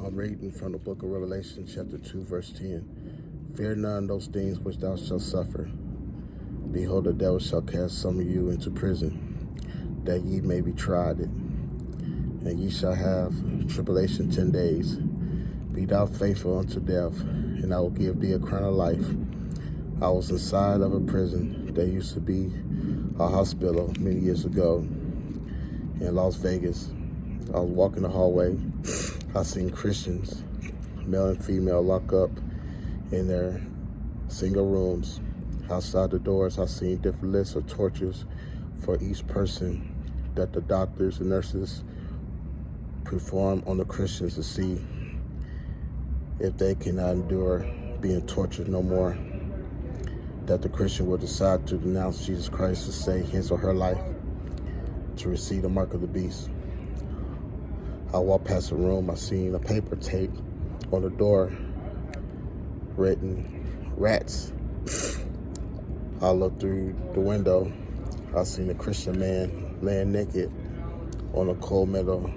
I'm reading from the book of Revelation, chapter 2, verse 10. Fear none those things which thou shalt suffer. Behold, the devil shall cast some of you into prison, that ye may be tried. And ye shall have tribulation 10 days. Be thou faithful unto death, and I will give thee a crown of life. I was inside of a prison that used to be a hospital many years ago in Las Vegas. I was walking the hallway. I seen Christians, male and female, lock up in their single rooms. Outside the doors, I seen different lists of tortures for each person that the doctors and nurses perform on the Christians to see if they cannot endure being tortured no more, that the Christian will decide to denounce Jesus Christ to save his or her life, to receive the mark of the beast. I walked past the room, I seen a paper tape on the door written, "Rats." I looked through the window, I seen a Christian man laying naked on a cold metal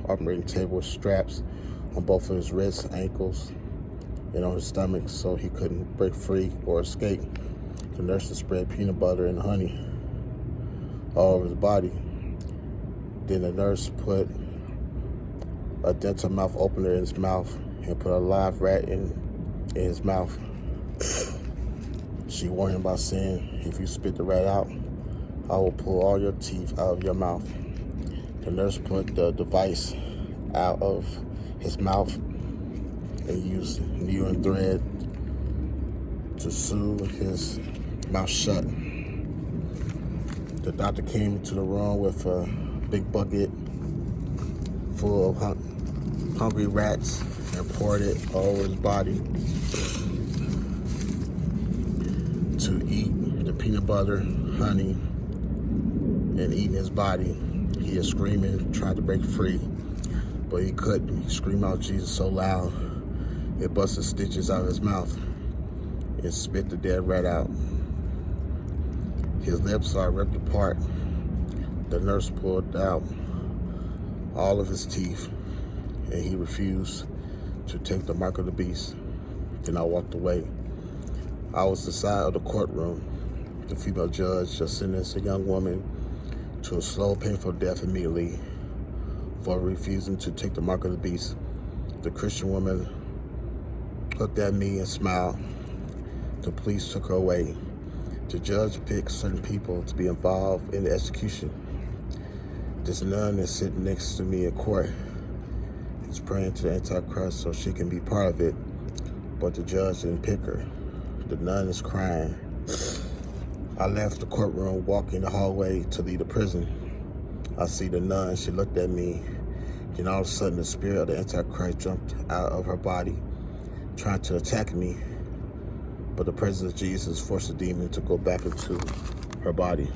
operating table with straps on both of his wrists, ankles, and on his stomach so he couldn't break free or escape. The nurses spread peanut butter and honey all over his body. Then the nurse put a dental mouth opener in his mouth and put a live rat in his mouth. She warned him by saying, "If you spit the rat out, I will pull all your teeth out of your mouth." The nurse put the device out of his mouth and used needle and thread to sew his mouth shut. The doctor came into the room with a big bucket full of hungry rats and poured it all over his body to eat the peanut butter, honey, and eat his body. He is screaming, trying to break free, but he couldn't. He screamed out Jesus so loud, it busted stitches out of his mouth and spit the dead rat out. His lips are ripped apart. The nurse pulled out all of his teeth, and he refused to take the mark of the beast. Then I walked away. I was inside of the courtroom. The female judge just sentenced a young woman to a slow, painful death immediately for refusing to take the mark of the beast. The Christian woman looked at me and smiled. The police took her away. The judge picked certain people to be involved in the execution. This nun is sitting next to me in court. Is praying to the Antichrist so she can be part of it, but the judge didn't pick her. The nun is crying. I left the courtroom, walking the hallway to leave the prison. I see the nun, she looked at me, then all of a sudden the spirit of the Antichrist jumped out of her body, trying to attack me, but the presence of Jesus forced the demon to go back into her body.